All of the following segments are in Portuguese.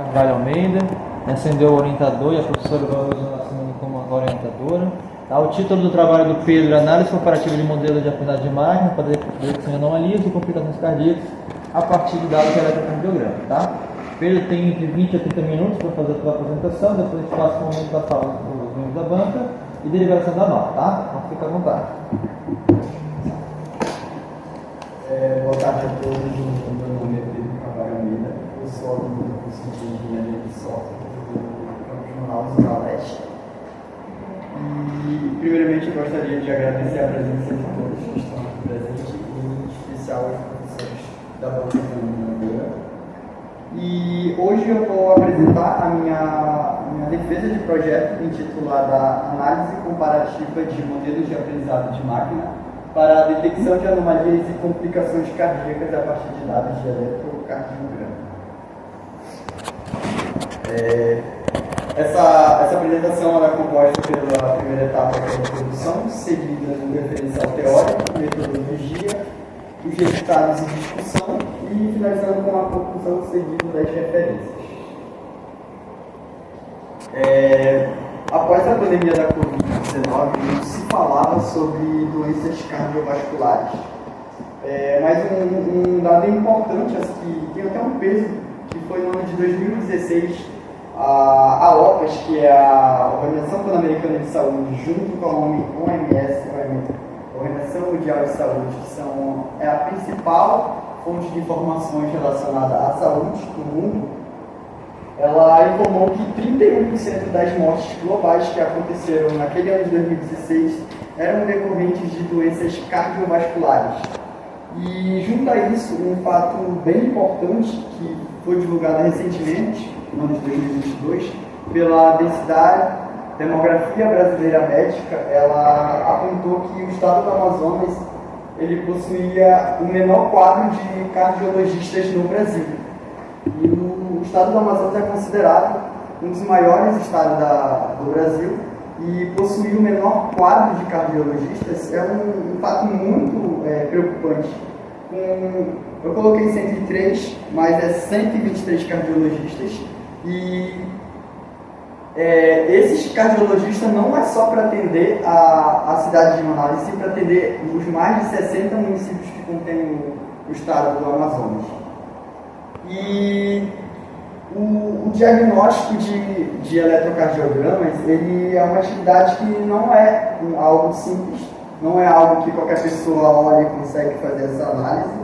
Carvalho Almeida, acendeu o orientador e a professora Valoriza Nascimento como orientadora. Tá, o título do trabalho do Pedro é Análise Comparativa de Modelos de Aprendizagem de Máquina para detecção de anomalias e complicações cardíacas a partir de dados de eletrocardiograma. Tá? Pedro tem entre 20 a 30 minutos para fazer a sua apresentação, depois passa o momento da fala dos membros da banca e deliberação da nota. Tá? Então fica à vontade. Boa tarde a todos, meu nome é Pedro Carvalho Almeida, eu sou aluno do curso de Engenharia de Software do Campus Manaus, Zona Leste. E, primeiramente, eu gostaria de agradecer a presença de todos que estão aqui presentes, e em especial os professores da banca Fernanda. E hoje eu vou apresentar a minha defesa de projeto intitulada Análise Comparativa de Modelos de Aprendizado de Máquina para a detecção de anomalias e complicações cardíacas a partir de dados de eletrocardiograma. Essa apresentação ela é composta pela primeira etapa, que é a introdução, seguida do referencial teórico, metodologia, os resultados e discussão, e finalizando com a conclusão seguida das referências. Após a pandemia da Covid-19, muito se falava sobre doenças cardiovasculares. Mas um dado importante, que tem até um peso, que foi no ano de 2016, a OPAS, que é a Organização Pan-Americana de Saúde, junto com a OMS, Organização Mundial de Saúde, que é a principal fonte de informações relacionada à saúde do mundo, ela informou que 31% das mortes globais que aconteceram naquele ano de 2016 eram decorrentes de doenças cardiovasculares. E junto a isso, um fato bem importante que foi divulgado recentemente, no ano de 2022, pela densidade Demografia Brasileira Médica, ela apontou que o estado do Amazonas ele possuía o menor quadro de cardiologistas no Brasil. E o estado do Amazonas é considerado um dos maiores estados do Brasil e possuir o menor quadro de cardiologistas é um fato muito preocupante. Eu coloquei 103, mas é 123 cardiologistas e esses cardiologistas não é só para atender a cidade de Manaus, sim para atender os mais de 60 municípios que contém o estado do Amazonas. E o diagnóstico de eletrocardiogramas, ele é uma atividade que não é algo simples, não é algo que qualquer pessoa olha e consegue fazer essa análise,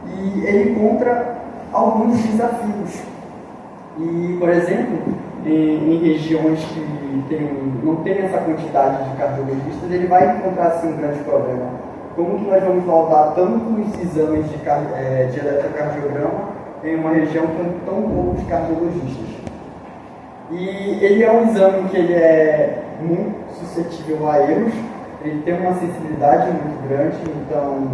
e ele encontra alguns desafios. E, por exemplo, em regiões que não tem essa quantidade de cardiologistas, ele vai encontrar assim, um grande problema. Como que nós vamos rodar tantos exames de eletrocardiograma em uma região com tão poucos cardiologistas? E ele é um exame que ele é muito suscetível a erros, ele tem uma sensibilidade muito grande, então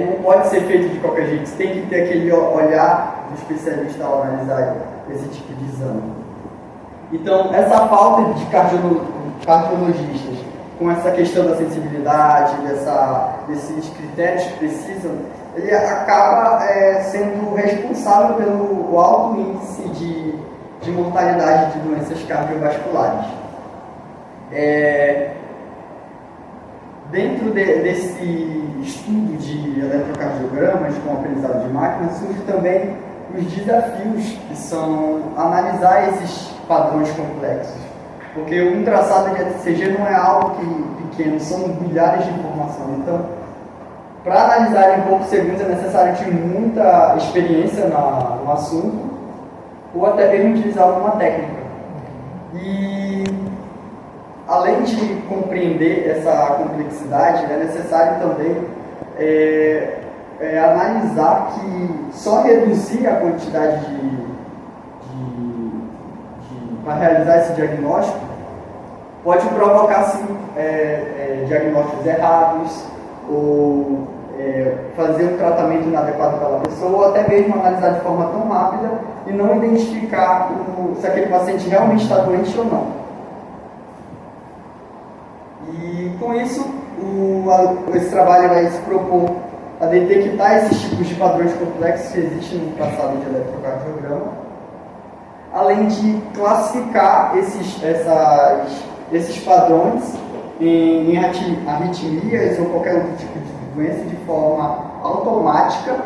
não pode ser feito de qualquer jeito, tem que ter aquele olhar do especialista ao analisar esse tipo de exame. Então, essa falta de cardiologistas, com essa questão da sensibilidade, desses critérios que precisam, ele acaba sendo responsável pelo alto índice de mortalidade de doenças cardiovasculares. Dentro desse estudo de eletrocardiogramas com aprendizado de máquina, surgem também os desafios que são analisar esses padrões complexos. Porque um traçado de ECG não é algo pequeno, são milhares de informações. Então, para analisar em poucos segundos é necessário ter muita experiência no assunto ou até mesmo utilizar alguma técnica. E além de compreender essa complexidade, é necessário também analisar que só reduzir a quantidade para realizar esse diagnóstico pode provocar sim, diagnósticos errados ou fazer um tratamento inadequado pela pessoa, ou até mesmo analisar de forma tão rápida e não identificar se aquele paciente realmente está doente ou não. E com isso, esse trabalho vai se propor a detectar esses tipos de padrões complexos que existem no traçado de eletrocardiograma além de classificar esses padrões em arritmias ou qualquer outro tipo de doença de forma automática,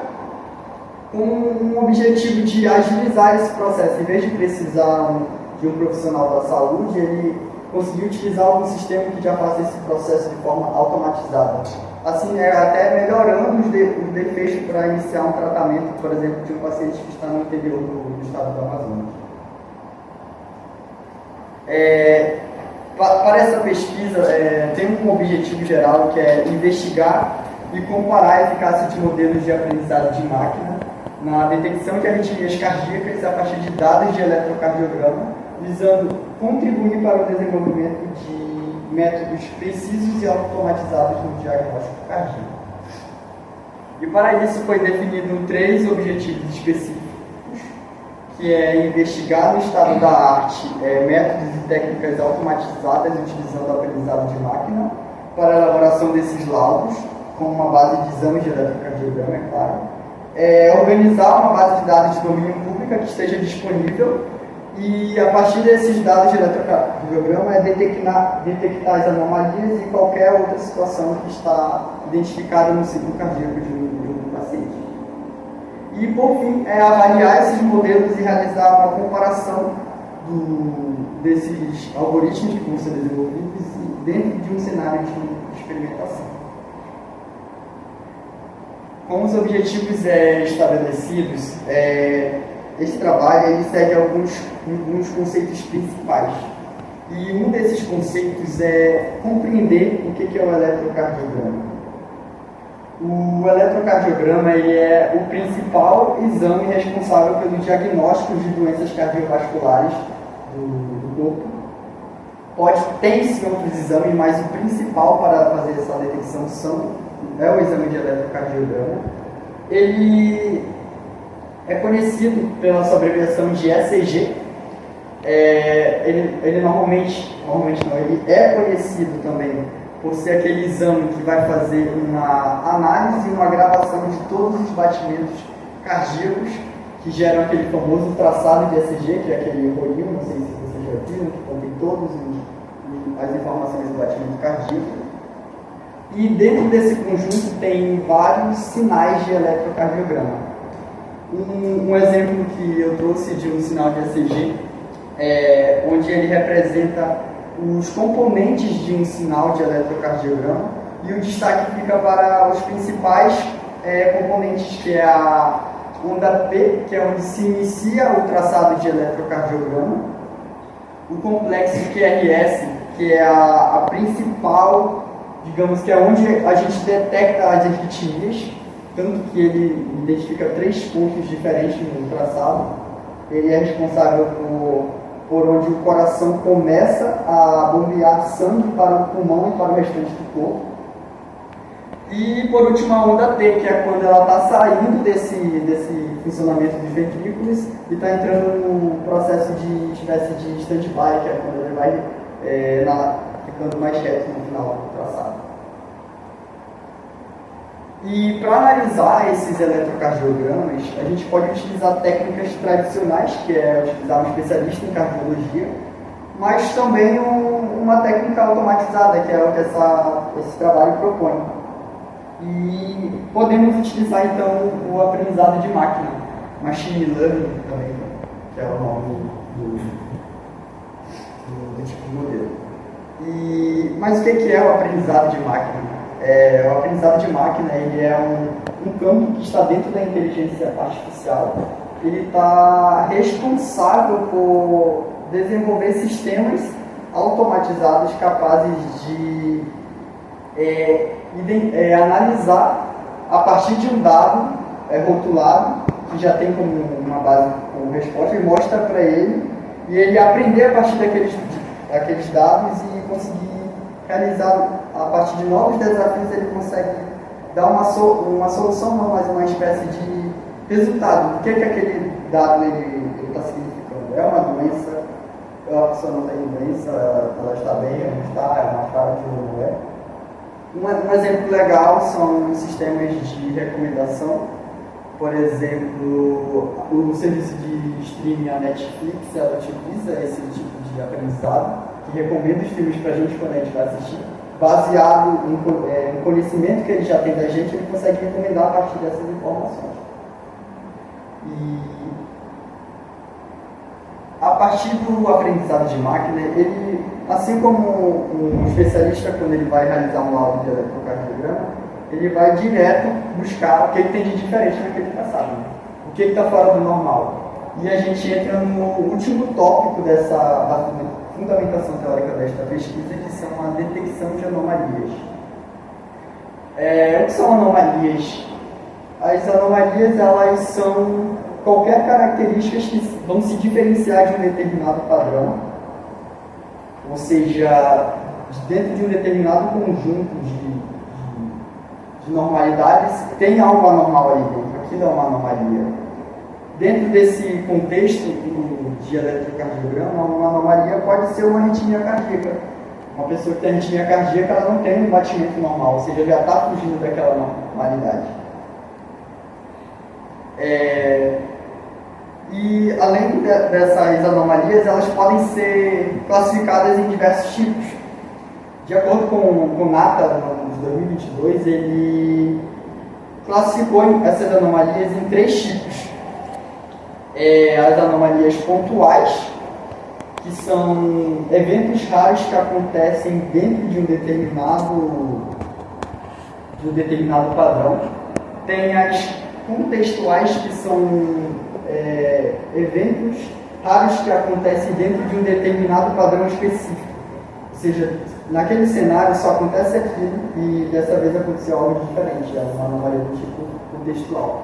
com um objetivo de agilizar esse processo. Em vez de precisar de um profissional da saúde, ele conseguiu utilizar algum sistema que já faz esse processo de forma automatizada. Assim, até melhorando os defeitos para iniciar um tratamento, por exemplo, de um paciente que está no interior do estado do Amazonas. Para essa pesquisa, tem um objetivo geral que é investigar e comparar a eficácia de modelos de aprendizado de máquina na detecção de arritmias cardíacas a partir de dados de eletrocardiograma, visando contribuir para o desenvolvimento de métodos precisos e automatizados no diagnóstico cardíaco. E para isso foi definido 3 objetivos específicos, que é investigar no estado da arte métodos e técnicas automatizadas utilizando o aprendizado de máquina para a elaboração desses laudos, com uma base de exames de eletrocardiograma, é claro. Organizar uma base de dados de domínio pública que esteja disponível e, a partir desses dados de eletrocardiograma, detectar as anomalias e qualquer outra situação que está identificada no ciclo cardíaco de um paciente. E, por fim, avaliar esses modelos e realizar uma comparação desses algoritmos que vão ser desenvolvidos dentro de um cenário de experimentação. Com os objetivos estabelecidos, esse trabalho ele segue alguns conceitos principais. E um desses conceitos é compreender o que é o eletrocardiograma. O eletrocardiograma ele é o principal exame responsável pelo diagnóstico de doenças cardiovasculares do corpo. Tem-se outros exames, mas o principal para fazer essa detecção é o exame de eletrocardiograma. Ele é conhecido pela sua abreviação de ECG. Ele normalmente não, ele é conhecido também por ser aquele exame que vai fazer uma análise e uma gravação de todos os batimentos cardíacos que geram aquele famoso traçado de ECG, que é aquele rolinho, não sei se vocês já viram, que contém todas as informações do batimento cardíaco. E dentro desse conjunto tem vários sinais de eletrocardiograma. Um exemplo que eu trouxe de um sinal de ECG onde ele representa os componentes de um sinal de eletrocardiograma e o destaque fica para os principais componentes, que é a onda P, que é onde se inicia o traçado de eletrocardiograma, o complexo QRS, que é a principal, digamos que é onde a gente detecta as arritmias, tanto que ele identifica 3 pontos diferentes no traçado. Ele é responsável por onde o coração começa a bombear sangue para o pulmão e para o restante do corpo. E por último a onda T, que é quando ela está saindo desse funcionamento dos ventrículos e está entrando no processo de espécie de stand-by, que é quando ele vai ficando mais reto no final do traçado. E para analisar esses eletrocardiogramas, a gente pode utilizar técnicas tradicionais, que é utilizar um especialista em cardiologia, mas também uma técnica automatizada, que é o que esse trabalho propõe. E podemos utilizar então o aprendizado de máquina, machine learning também, que é o nome do tipo de modelo. Mas o que é o aprendizado de máquina? O aprendizado de máquina ele é um campo que está dentro da inteligência artificial. Ele está responsável por desenvolver sistemas automatizados capazes de analisar a partir de um dado rotulado, que já tem como uma base como resposta, e mostra para ele, e ele aprender a partir daqueles dados e conseguir realizar, a partir de novos desafios, ele consegue dar uma solução, não, mas uma espécie de resultado. O que aquele dado está significando? É uma doença? A pessoa não tem doença? Ela está bem? Ela não está? É uma fraude ou não é? Um exemplo legal são os sistemas de recomendação, Por exemplo, o serviço de streaming, a Netflix, ela utiliza esse tipo de aprendizado, que recomenda os filmes para a gente quando a gente vai assistir, baseado em conhecimento que ele já tem da gente, ele consegue recomendar a partir dessas informações. E a partir do aprendizado de máquina, ele, assim como um especialista, quando ele vai realizar um laudo de eletrocardiograma, ele vai direto buscar o que ele tem de diferente naquele traçado, né? O que está fora do normal. E a gente entra no último tópico da fundamentação teórica desta pesquisa, que são a detecção de anomalias. O que são anomalias? As anomalias, elas são qualquer características que vão se diferenciar de um determinado padrão, ou seja, dentro de um determinado conjunto de normalidades, tem algo anormal ali dentro, aquilo é uma anomalia. Dentro desse contexto de eletrocardiograma, uma anomalia pode ser uma arritmia cardíaca. Uma pessoa que tem arritmia cardíaca, ela não tem um batimento normal, ou seja, já está fugindo daquela normalidade. E além dessas anomalias, elas podem ser classificadas em diversos tipos. De acordo com o NATA, no ano de 2022, ele classificou essas anomalias em 3 tipos. As anomalias pontuais, que são eventos raros que acontecem dentro de um determinado padrão. Tem as contextuais, que são eventos raros que acontecem dentro de um determinado padrão específico. Ou seja, naquele cenário só acontece aquilo e dessa vez aconteceu algo diferente, uma anomalia do tipo contextual.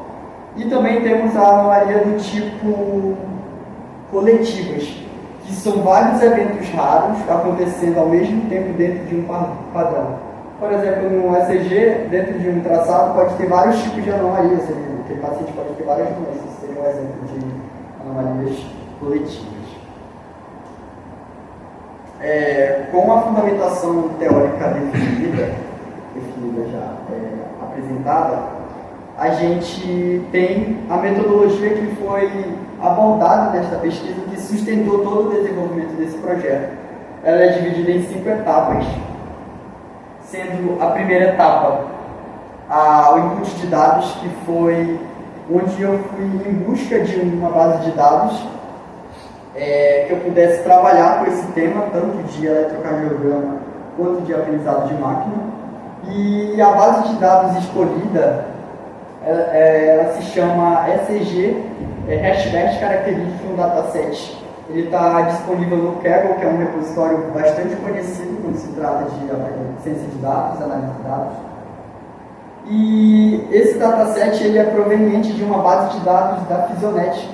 E também temos a anomalia do tipo coletivas, que são vários eventos raros acontecendo ao mesmo tempo dentro de um padrão. Por exemplo, no ECG, dentro de um traçado, pode ter vários tipos de anomalias. Aquele paciente pode ter várias doenças, seria um exemplo de anomalias coletivas. Com a fundamentação teórica definida já apresentada, a gente tem a metodologia que foi abordada nesta pesquisa, que sustentou todo o desenvolvimento desse projeto. Ela é dividida em 5 etapas, sendo a primeira etapa o input de dados, que foi onde eu fui em busca de uma base de dados que eu pudesse trabalhar com esse tema, tanto de eletrocardiograma quanto de aprendizado de máquina. E a base de dados escolhida, ela se chama ECG, Hashbest Characteristic Dataset. Ele está disponível no Kaggle, que é um repositório bastante conhecido quando se trata de ciência de dados, análise de dados. E esse dataset ele é proveniente de uma base de dados da Physionet,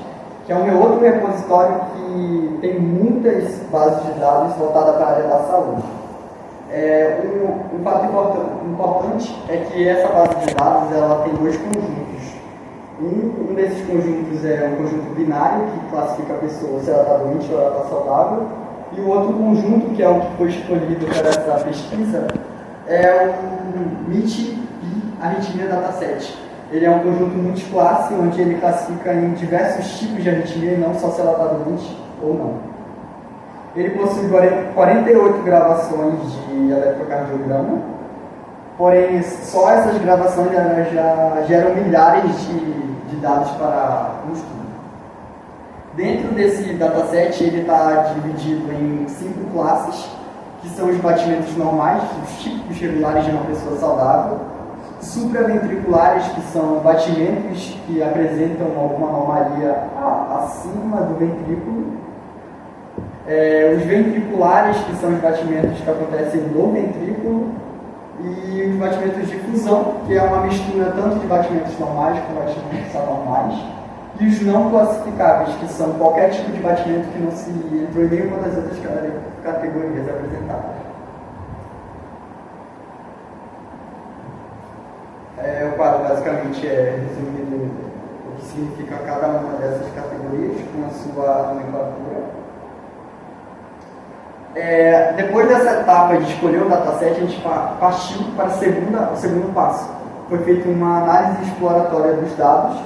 que é um outro repositório que tem muitas bases de dados voltadas para a área da saúde. Um fato importante é que essa base de dados ela tem 2 conjuntos. Um desses conjuntos é um conjunto binário, que classifica a pessoa se ela está doente ou ela está saudável, e o outro conjunto, que é o que foi escolhido para essa pesquisa, é o MIT Arritmia Dataset. Ele é um conjunto multiclasse, onde ele classifica em diversos tipos de arritmia, e não só se ela está doente ou não. Ele possui 48 gravações de eletrocardiograma, porém só essas gravações já geram milhares de dados para um estudo. Dentro desse dataset, ele está dividido em 5 classes, que são os batimentos normais, os típicos regulares de uma pessoa saudável, supraventriculares, que são batimentos que apresentam alguma anomalia acima do ventrículo, os ventriculares, que são os batimentos que acontecem no ventrículo, e os batimentos de fusão, que é uma mistura tanto de batimentos normais com batimentos anormais, e os não classificáveis, que são qualquer tipo de batimento que não se entrou em nenhuma das outras categorias apresentadas. O quadro basicamente resumindo o que significa cada uma dessas categorias com a sua nomenclatura. Depois dessa etapa de escolher o dataset, a gente partiu para o segundo passo. Foi feita uma análise exploratória dos dados,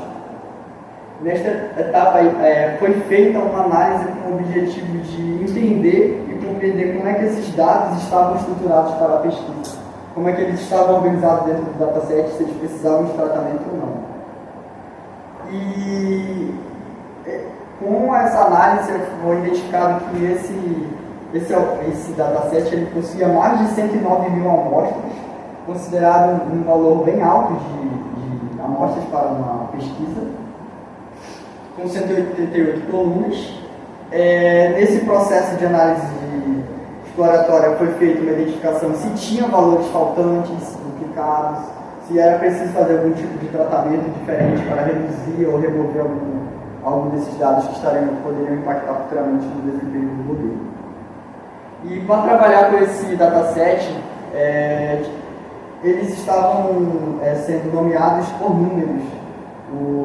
Nesta etapa foi feita uma análise com o objetivo de entender e compreender como é que esses dados estavam estruturados para a pesquisa, como é que eles estavam organizados dentro do dataset, se eles precisavam de tratamento ou não. E com essa análise foi identificado que esse dataset ele possuía mais de 109 mil amostras, considerado um valor bem alto de amostras para uma pesquisa, com 188 colunas. Nesse processo de análise exploratória foi feita uma identificação se tinha valores faltantes, duplicados, se era preciso fazer algum tipo de tratamento diferente para reduzir ou remover algum desses dados que poderiam impactar futuramente no desempenho do modelo. E para trabalhar com esse dataset, eles estavam sendo nomeados por números,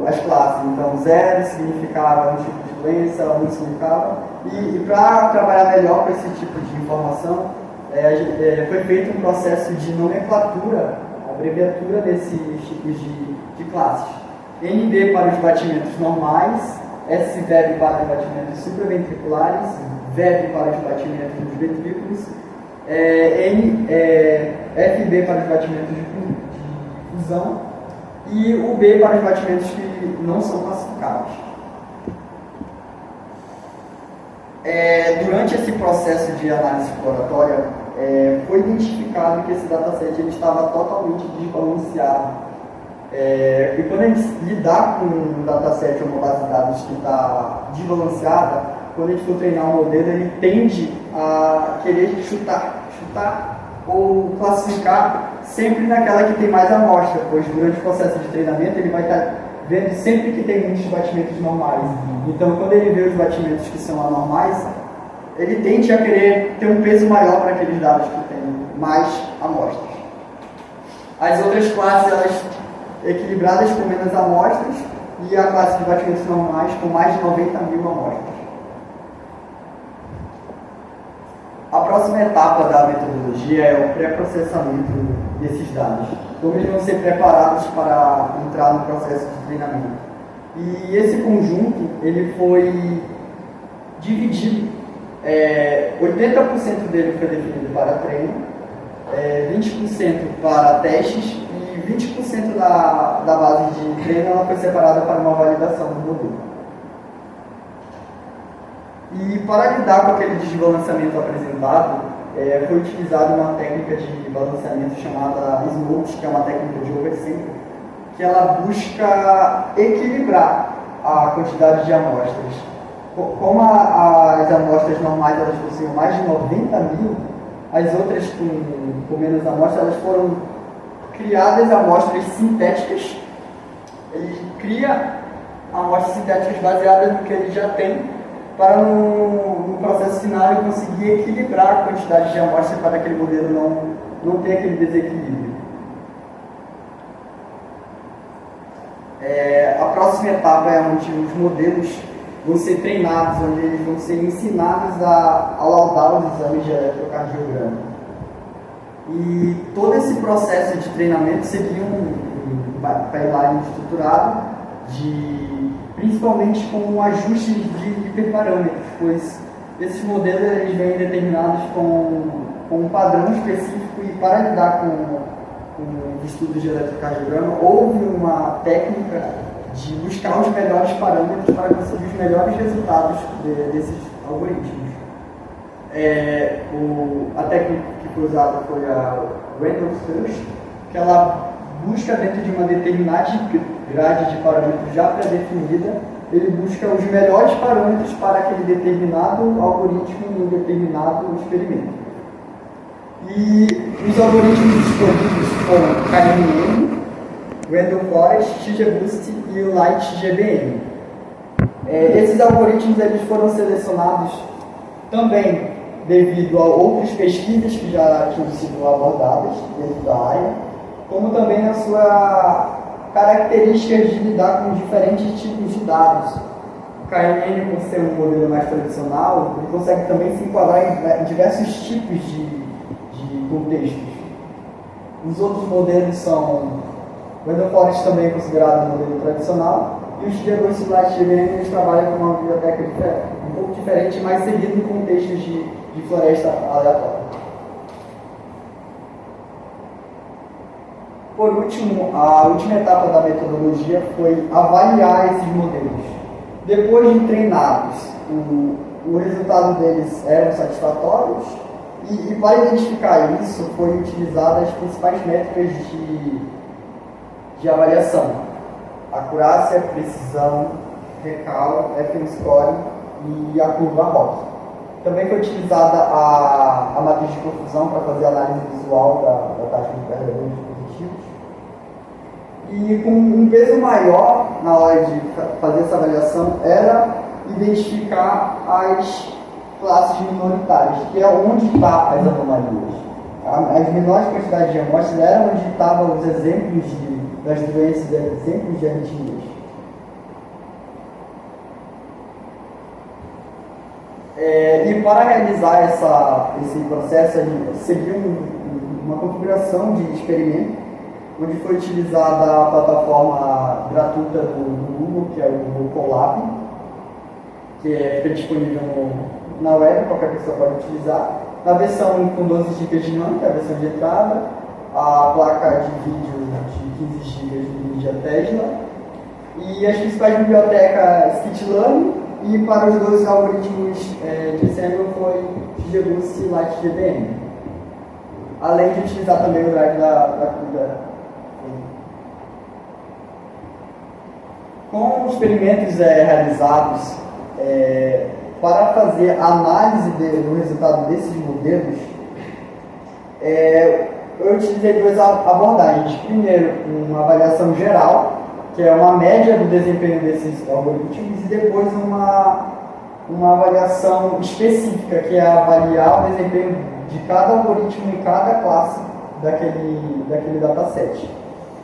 as classes. Então, 0 significava um tipo de doença, 1 significava. E para trabalhar melhor com esse tipo de informação, foi feito um processo de nomenclatura, abreviatura desses tipos de classes. NB para os batimentos normais, SVEB para os batimentos supraventriculares, VEB para os batimentos dos ventrículos, FB para os batimentos de fusão e o B para os batimentos que não são classificados. Durante esse processo de análise exploratória, foi identificado que esse dataset ele estava totalmente desbalanceado. E quando a gente lidar com um dataset ou uma base de dados que está desbalanceada, quando a gente for treinar um modelo, ele tende a querer chutar ou classificar sempre naquela que tem mais amostra, pois durante o processo de treinamento ele vai estar vendo sempre que tem muitos batimentos normais. Então, quando ele vê os batimentos que são anormais, ele tende a querer ter um peso maior para aqueles dados que têm mais amostras. As outras classes, elas equilibradas com menos amostras, e a classe de batimentos normais com mais de 90 mil amostras. A próxima etapa da metodologia é o pré-processamento desses dados, como eles vão ser preparados para entrar no processo de treinamento. E esse conjunto ele foi dividido, 80% dele foi definido para treino, 20% para testes e 20% da base de treino ela foi separada para uma validação do modelo. E para lidar com aquele desbalanceamento apresentado, foi utilizada uma técnica de balanceamento chamada SMOOT, que é uma técnica de oversample, que ela busca equilibrar a quantidade de amostras. Como as amostras normais elas possuem mais de 90 mil, as outras com menos amostras elas foram criadas amostras sintéticas. Ele cria amostras sintéticas baseadas no que ele já tem, para no processo final ele conseguir equilibrar a quantidade de amostras para que aquele modelo não tenha aquele desequilíbrio. A próxima etapa é onde os modelos vão ser treinados, onde eles vão ser ensinados a laudar os exames de eletrocardiograma. E todo esse processo de treinamento seguiria um pipeline estruturado, principalmente com ajustes de hiperparâmetros, pois esses modelos eles vêm determinados com um padrão específico, e para lidar com os estudos de eletrocardiograma houve uma técnica de buscar os melhores parâmetros para conseguir os melhores resultados desses algoritmos. A técnica que foi usada foi a Random Search, que ela busca dentro de uma determinada grade de parâmetros já pré-definida, ele busca os melhores parâmetros para aquele determinado algoritmo em um determinado experimento. E os algoritmos escolhidos foram KNN, Random Forest, XGBoost e o LightGBM. Esses algoritmos eles foram selecionados também devido a outras pesquisas que já tinham sido abordadas dentro da área, como também a sua características de lidar com diferentes tipos de dados. O KNN, por ser um modelo mais tradicional, ele consegue também se enquadrar em diversos tipos de contextos. Os outros modelos são... O Random Forest também é considerado um modelo tradicional, E os diagnósticos Light GBM eles trabalham com uma biblioteca um pouco diferente, mas seguindo contextos de floresta aleatória. Por último, a última etapa da metodologia foi avaliar esses modelos. Depois de treinados, o resultado deles eram satisfatórios e para identificar isso foi utilizar as principais métricas de avaliação: acurácia, precisão, recal, F-score e a curva ROC. Também foi utilizada a matriz de confusão para fazer a análise visual da taxa de carregadores positivos. E com um peso maior na hora de fazer essa avaliação era identificar as classes minoritárias, que é onde estão as anomalias. As menores quantidades de amostras eram onde estavam os exemplos das doenças, exemplos de arritmias. E para realizar esse processo, a gente seguiu uma configuração de experimento, onde foi utilizada a plataforma gratuita do Google, que é o Google Colab, que fica disponível na web, qualquer pessoa pode utilizar. Na versão com 12 GB de RAM, que é a versão de entrada, a placa de vídeo de 15 GB de mídia Tesla, e as principais bibliotecas Scikit-learn, e para os dois algoritmos de Assembly foi XGBoost e LightGBM. Além de utilizar também o drive da CUDA. Com os experimentos realizados para fazer análise do resultado desses modelos, eu utilizei duas abordagens. Primeiro, uma avaliação geral, que é uma média do desempenho desses algoritmos, e depois uma avaliação específica, que é avaliar o desempenho de cada algoritmo em cada classe daquele dataset.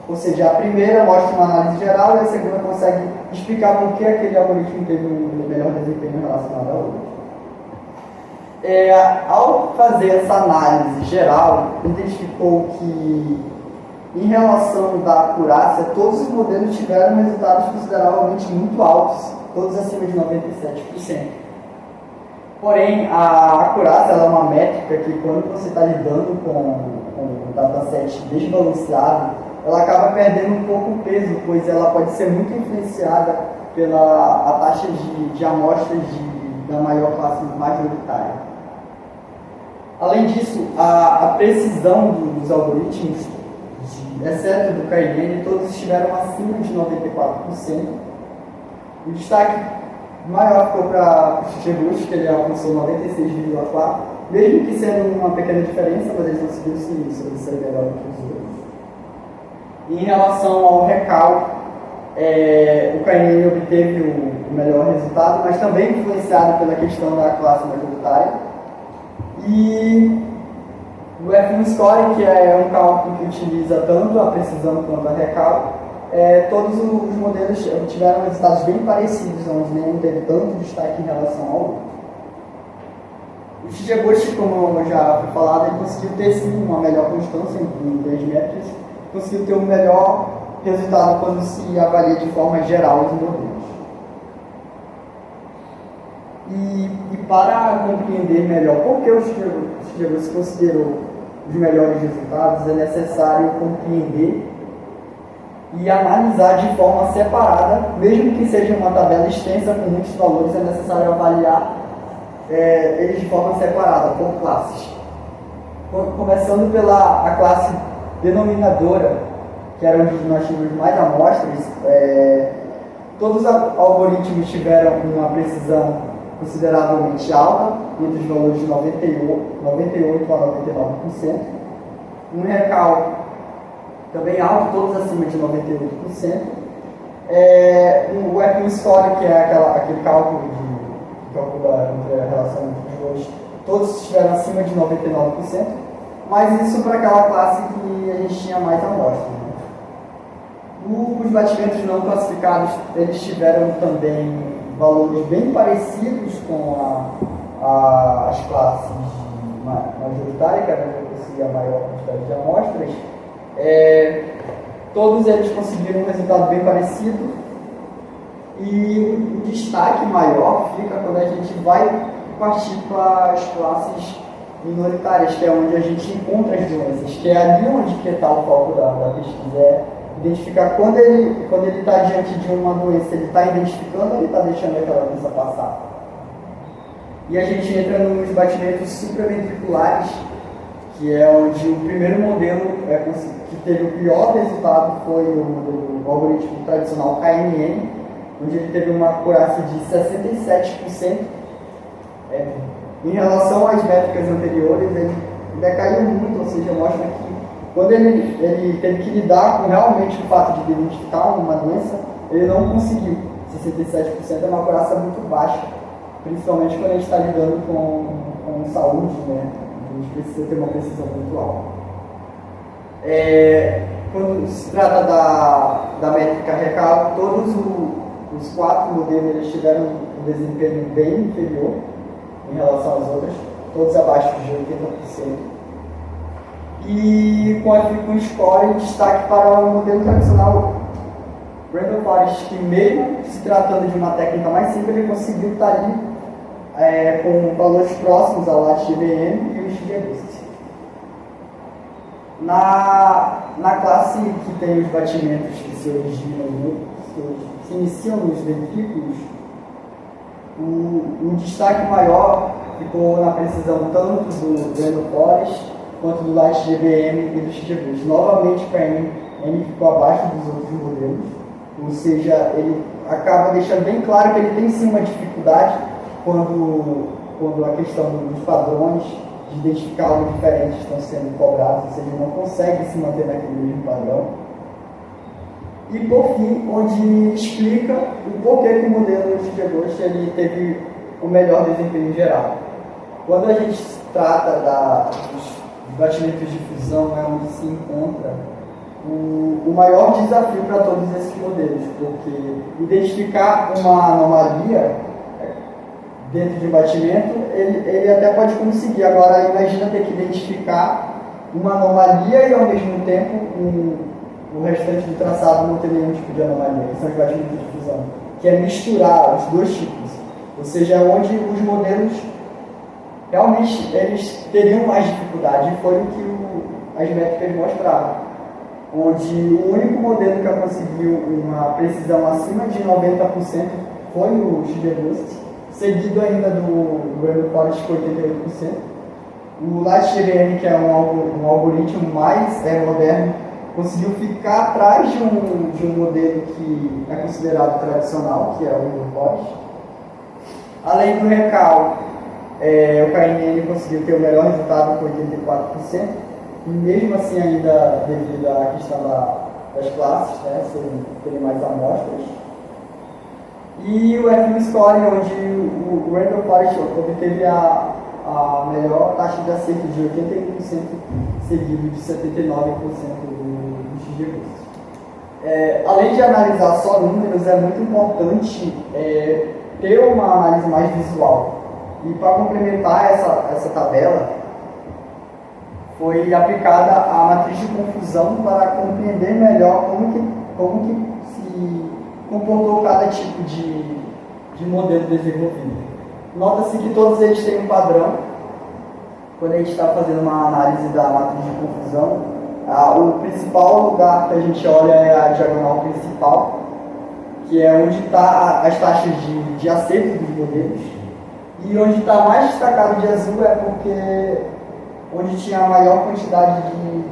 Ou seja, a primeira mostra uma análise geral e a segunda consegue explicar por que aquele algoritmo teve um melhor desempenho relacionado ao outro. Ao fazer essa análise geral, identificou que, em relação da acurácia, todos os modelos tiveram resultados consideravelmente muito altos, todos acima de 97%. Porém, a acurácia ela é uma métrica que, quando você está lidando com um dataset desbalanceado, ela acaba perdendo um pouco o peso, pois ela pode ser muito influenciada pela taxa de amostras da maior classe majoritária. Além disso, a precisão dos algoritmos, exceto do KNN, todos estiveram acima de 94%. O destaque maior ficou para o XGBoost, que ele alcançou 96,4%, mesmo que sendo uma pequena diferença, mas eles conseguiram se sobressair melhor do que os outros. Em relação ao recal, o KNN obteve o melhor resultado, mas também influenciado pela questão da classe majoritária. E o F-score, que é um cálculo que utiliza tanto a precisão quanto a recal, todos os modelos tiveram resultados bem parecidos, onde nenhum teve tanto destaque em relação ao outro. O XGBoost, como eu já fui falado, ele conseguiu ter sim uma melhor constância em 3 métricas, conseguiu ter um melhor resultado quando se avalia de forma geral os modelos. E para compreender melhor por que o XGBoost considerou os melhores resultados, é necessário compreender e analisar de forma separada, mesmo que seja uma tabela extensa com muitos valores, é necessário avaliar eles de forma separada, por classes. Começando pela a classe denominadora, que era onde nós tínhamos mais amostras, todos os algoritmos tiveram uma precisão consideravelmente alta, entre os valores de 98% a 99%. Um recal também alto, todos acima de 98%. O F-score, que é aquele cálculo que calcula a relação entre os valores, todos estiveram acima de 99%, mas isso para aquela classe que a gente tinha mais amostras. Os batimentos não classificados, eles tiveram também valores bem parecidos com as classes majoritárias, que era onde a maior quantidade de amostras. Todos eles conseguiram um resultado bem parecido, E o destaque maior fica quando a gente vai partir para as classes minoritárias, que é onde a gente encontra as doenças, que é ali onde está o foco da pesquisa, é identificar quando ele está diante de uma doença, ele está identificando ou ele está deixando aquela doença passar. E a gente entra nos batimentos supraventriculares, que é onde o primeiro modelo que teve o pior resultado foi o algoritmo tradicional KNN, onde ele teve uma acurácia de 67%. Em relação às métricas anteriores, ele decaiu muito, ou seja, mostra que quando ele teve que lidar com realmente o fato de identificar uma doença, ele não conseguiu. 67% é uma acurácia muito baixa, principalmente quando a gente está lidando com saúde, né? A gente precisa ter uma precisão muito alta. Quando se trata da métrica recal, todos os 4 modelos eles tiveram um desempenho bem inferior em relação às outras, todos abaixo de 80%. E com o score, destaque para o modelo tradicional Random Forest, que mesmo se tratando de uma técnica mais simples, ele conseguiu estar ali com valores próximos ao LAT-GBM e o XGBoost. Na classe que tem os batimentos que se originam, se iniciam nos ventrículos, o destaque maior ficou na precisão tanto do Random Forest quanto do LAT-GBM e do XGBoost. Novamente, para N ficou abaixo dos outros modelos, ou seja, ele acaba deixando bem claro que ele tem sim uma dificuldade quando a questão dos padrões de identificar algo diferente estão sendo cobrados, ou seja, ele não consegue se manter naquele mesmo padrão. E por fim, onde explica o porquê que o modelo de XGBoost ele teve o melhor desempenho geral. Quando a gente trata dos batimentos de fusão, é onde se encontra o maior desafio para todos esses modelos, porque identificar uma anomalia dentro de um batimento, ele até pode conseguir. Agora, imagina ter que identificar uma anomalia e, ao mesmo tempo, o restante do traçado não ter nenhum tipo de anomalia. São os batimentos de fusão, que é misturar os dois tipos. Ou seja, onde os modelos realmente eles teriam mais dificuldade, e foi o que as métricas mostraram. Onde o único modelo que conseguiu uma precisão acima de 90% foi o XGBoost, seguido ainda do Random Forest com 88%. O LAT-GBM, que é um algoritmo mais moderno, conseguiu ficar atrás de um modelo que é considerado tradicional, que é o Random Forest. Além do recal, o KNN conseguiu ter o melhor resultado com 84%, e mesmo assim ainda devido à questão das classes, né, terem mais amostras. E o F-score, onde o Random Forest obteve a melhor taxa de acerto de 81%, seguido de 79% do XGBoost. Além de analisar só números, é muito importante ter uma análise mais visual. E para complementar essa tabela, foi aplicada a matriz de confusão para compreender melhor como que se comportou cada tipo de modelo desenvolvido. Nota-se que todos eles têm um padrão. Quando a gente está fazendo uma análise da matriz de confusão, o principal lugar que a gente olha é a diagonal principal, que é onde está as taxas de acerto dos modelos. E onde está mais destacado de azul é porque onde tinha a maior quantidade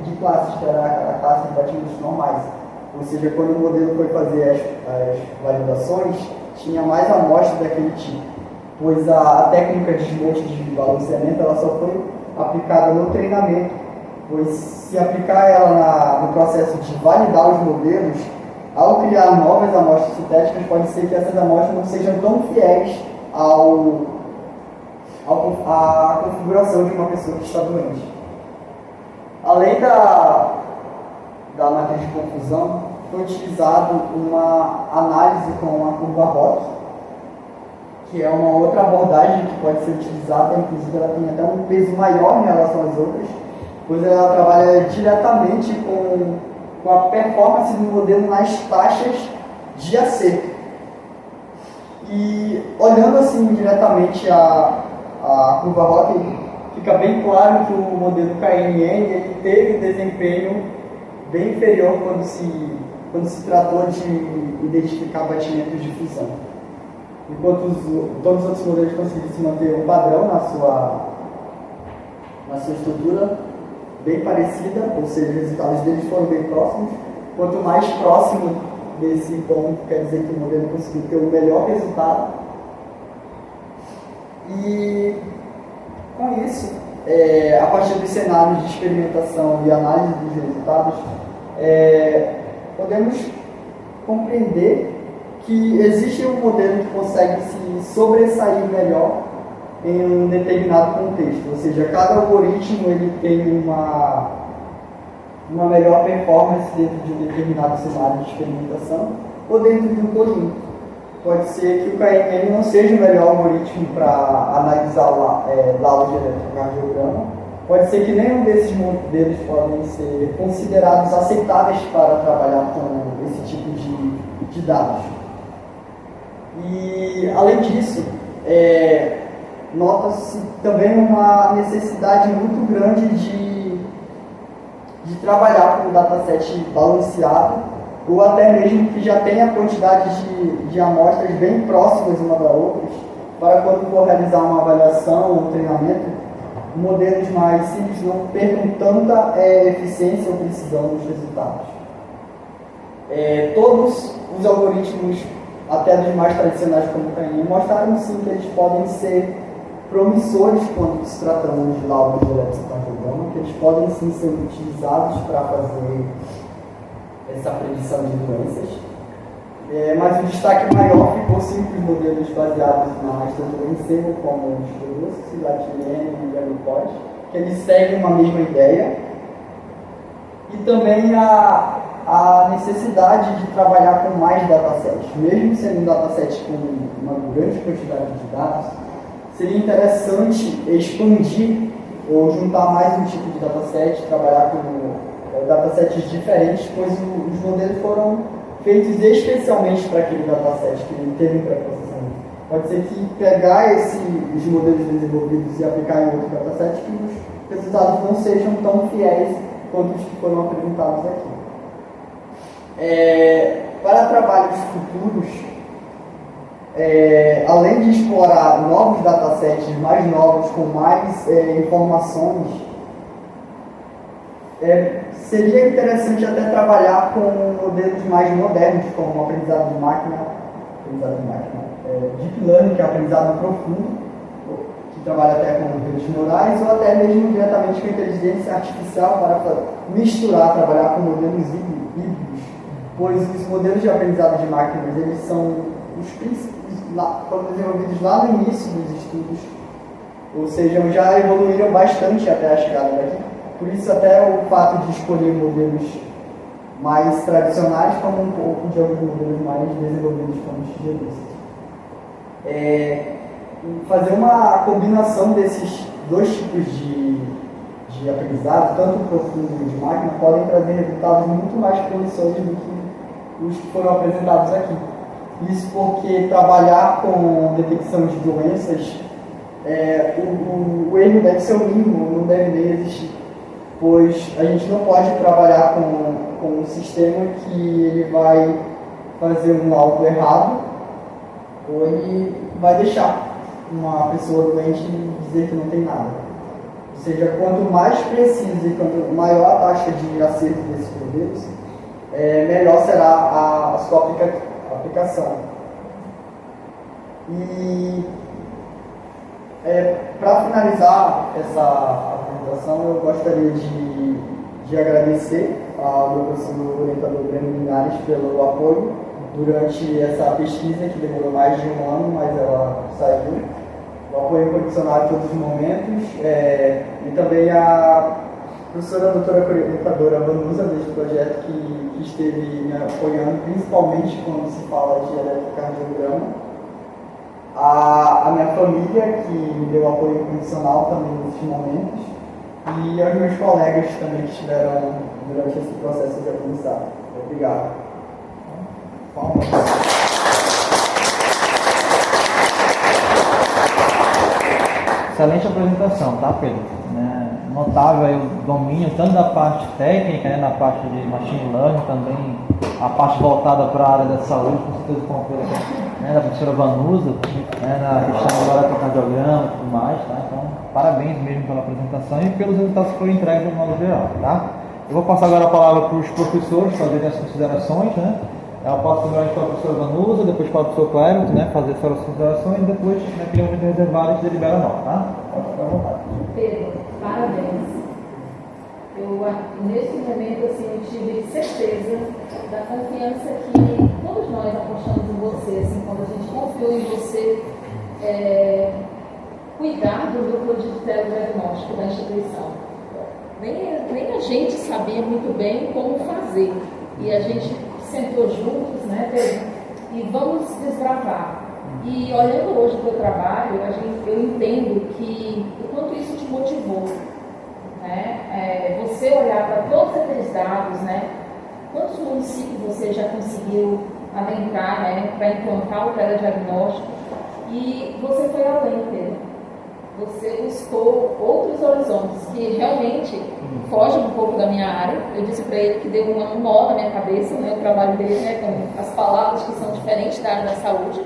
de classes, que era a classe de batimentos normais. Ou seja, quando o modelo foi fazer as validações, tinha mais amostras daquele tipo, pois a técnica de desmonte de balanceamento ela só foi aplicada no treinamento, pois se aplicar ela no processo de validar os modelos, ao criar novas amostras sintéticas, pode ser que essas amostras não sejam tão fiéis à configuração de uma pessoa que está doente. Além da matriz de confusão, foi utilizado uma análise com uma curva ROC, que é uma outra abordagem que pode ser utilizada, inclusive ela tem até um peso maior em relação às outras, pois ela trabalha diretamente com a performance do modelo nas taxas de acerto. E olhando assim diretamente a curva ROC, fica bem claro que o modelo KNN ele teve desempenho bem inferior quando se tratou de identificar batimentos de fusão. Enquanto todos os outros modelos conseguiram se manter um padrão na sua estrutura bem parecida, ou seja, os resultados deles foram bem próximos. Quanto mais próximo desse ponto, quer dizer que o modelo conseguiu ter o melhor resultado. E com isso, a partir dos cenários de experimentação e análise dos resultados, podemos compreender que existe um modelo que consegue se sobressair melhor em um determinado contexto, ou seja, cada algoritmo ele tem uma melhor performance dentro de um determinado cenário de experimentação ou dentro de um conjunto. Pode ser que o KNN não seja o melhor algoritmo para analisar laudo de eletrocardiograma, pode ser que nenhum desses modelos podem ser considerados aceitáveis para trabalhar com esse tipo de dados. E, além disso, nota-se também uma necessidade muito grande de trabalhar com um dataset balanceado, ou até mesmo que já tenha quantidade de amostras bem próximas uma da outra, para quando for realizar uma avaliação ou um treinamento, modelos mais simples não percam tanta eficiência ou precisão nos resultados. Todos os algoritmos, até dos mais tradicionais como o KNN, mostraram sim que eles podem ser promissores quando se tratando de laudos de eletrocardiograma, que eles podem sim ser utilizados para fazer essa predição de doenças. Mas o destaque maior ficou sim para os modelos baseados na estrutura em seco, como o Strodowski, Latilene e Galupod, que eles seguem uma mesma ideia. E também a necessidade de trabalhar com mais datasets. Mesmo sendo um dataset com uma grande quantidade de dados, seria interessante expandir ou juntar mais um tipo de dataset, trabalhar com datasets diferentes, pois os modelos foram feitos especialmente para aquele dataset que ele teve em pré-processamento. Pode ser que pegar os modelos desenvolvidos e aplicar em outro dataset, que os resultados não sejam tão fiéis quanto os que foram apresentados aqui. Para trabalhos futuros, além de explorar novos datasets mais novos, com mais informações, seria interessante até trabalhar com modelos mais modernos, como o aprendizado de máquina, Deep Learning, que é aprendizado profundo, que trabalha até com redes neurais, ou até mesmo diretamente com inteligência artificial para misturar, trabalhar com modelos híbridos, pois os modelos de aprendizado de máquinas, eles são os princípios, foram desenvolvidos lá no início dos estudos, ou seja, já evoluíram bastante até a chegada daqui. Por isso até o fato de escolher modelos mais tradicionais como um pouco de alguns modelos mais desenvolvidos como os Strodowski. Fazer uma combinação desses dois tipos de aprendizado, tanto profundo e de máquina, podem trazer resultados muito mais promissores do que os que foram apresentados aqui. Isso porque trabalhar com detecção de doenças, o erro deve ser o mínimo, não deve nem existir, pois a gente não pode trabalhar com um sistema que ele vai fazer um laudo errado, ou ele vai deixar uma pessoa doente dizer que não tem nada. Ou seja, quanto mais preciso e quanto maior a taxa de acerto desses modelos, melhor será a sua aplicação. E para finalizar essa apresentação, eu gostaria de agradecer ao meu professor orientador Breno Linares pelo apoio durante essa pesquisa que demorou mais de um ano, mas ela saiu. O apoio incondicional em todos os momentos, e também a professora doutora orientadora Vanusa deste projeto que esteve me apoiando, principalmente quando se fala de eletrocardiograma. A minha família, que me deu apoio incondicional também nesses momentos, e aos meus colegas também que estiveram durante esse processo de aprendizado. Obrigado. Palmas. excelente apresentação, tá, Pedro? Notável aí o domínio tanto da parte técnica, né, na parte de machine learning, também a parte voltada para a área da saúde, com certeza com a né, da professora Vanusa, né, na questão do eletrocardiograma e tudo mais, tá? Então, parabéns mesmo pela apresentação e pelos resultados que foram entregues no modo geral, tá? Eu vou passar agora a palavra para os professores fazerem as considerações, né? Eu passo primeiro para a professora Vanusa, depois para o professor Cléber, né, fazer suas considerações e depois, naquele momento reservado, a gente delibera não, tá? Pode ficar à vontade. Pedro, parabéns. Nesse momento, assim, eu tive certeza da confiança que todos nós apostamos em você, assim, quando a gente confiou em você cuidar do núcleo de telediagnóstico da instituição. Nem a gente sabia muito bem como fazer. E a gente sentou juntos, né, Pedro? E vamos desbravar. E olhando hoje o teu trabalho, eu entendo que o quanto isso te motivou, né? Você olhar para todos aqueles dados, né? Quantos municípios você já conseguiu adentrar, né, para implantar o telediagnóstico? E você foi além, Pedro. Você buscou outros horizontes que realmente fogem um pouco da minha área. Eu disse para ele que deu um nó na minha cabeça, né, o trabalho dele, né, com as palavras que são diferentes da área da saúde.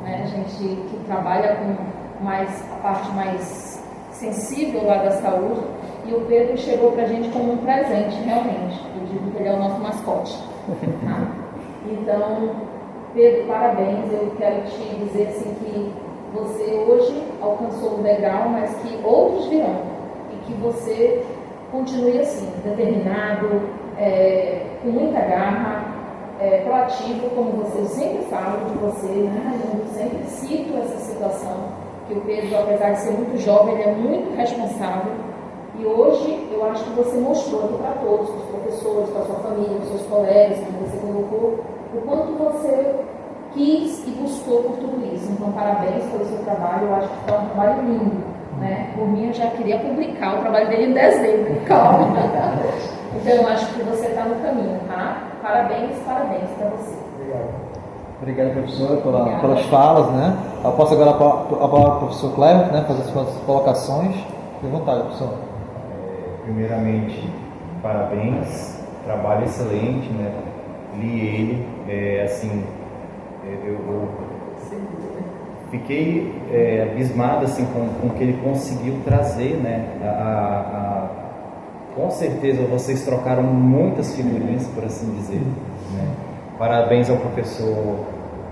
Né, a gente que trabalha com a parte mais sensível lá da saúde. E o Pedro chegou para a gente como um presente, realmente. Eu digo que ele é o nosso mascote. Tá? Então, Pedro, parabéns. Eu quero te dizer assim que você hoje alcançou um degrau, mas que outros virão. E que você continue assim, determinado, com muita garra, proativo, como você sempre fala de você, né? Eu sempre cito essa situação, que o Pedro, apesar de ser muito jovem, ele é muito responsável. E hoje eu acho que você mostrou aqui para todos, para os professores, para a sua família, para os seus colegas, como você colocou, o quanto você quis e buscou por tudo isso. Então, parabéns pelo seu trabalho. Eu acho que está um trabalho lindo, né? Por mim, eu já queria publicar o trabalho dele em dezembro. Calma. Então, eu acho que você está no caminho, tá? Parabéns para você. Obrigado, professora, pelas falas, né? Eu passo agora a palavra para o professor Cléber, né, fazer suas colocações. Fique à vontade, professor. Primeiramente, parabéns, trabalho excelente, né? Li ele, assim, eu fiquei abismado assim, com o que ele conseguiu trazer, né? Com certeza vocês trocaram muitas figurinhas, por assim dizer, né? Parabéns ao professor,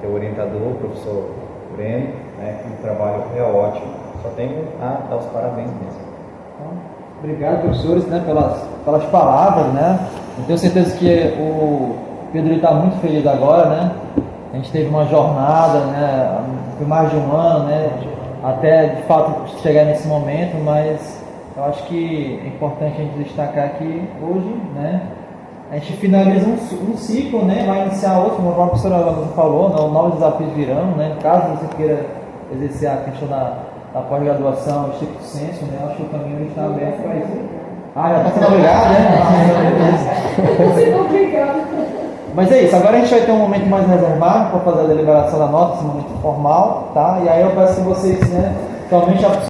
que é o orientador, o professor Breno, né? O trabalho é ótimo, só tenho a dar os parabéns mesmo. Obrigado, professores, né, pelas palavras, né? Eu tenho certeza que o Pedro está muito feliz agora, né? A gente teve uma jornada, né? Foi mais de um ano, né? Até de fato chegar nesse momento, mas eu acho que é importante a gente destacar que hoje, né? A gente finaliza um ciclo, né? Vai iniciar outro, como a professora falou, né? Novos desafios virão, né? Caso você queira exercer a questão da pós-graduação, estricto senso, né? Eu acho que o caminho está aberto para isso. Já está sendo obrigado, né? Obrigado. Mas é isso, agora a gente vai ter um momento mais reservado para fazer a deliberação da nota, esse momento formal, tá? E aí eu peço que vocês, né, somente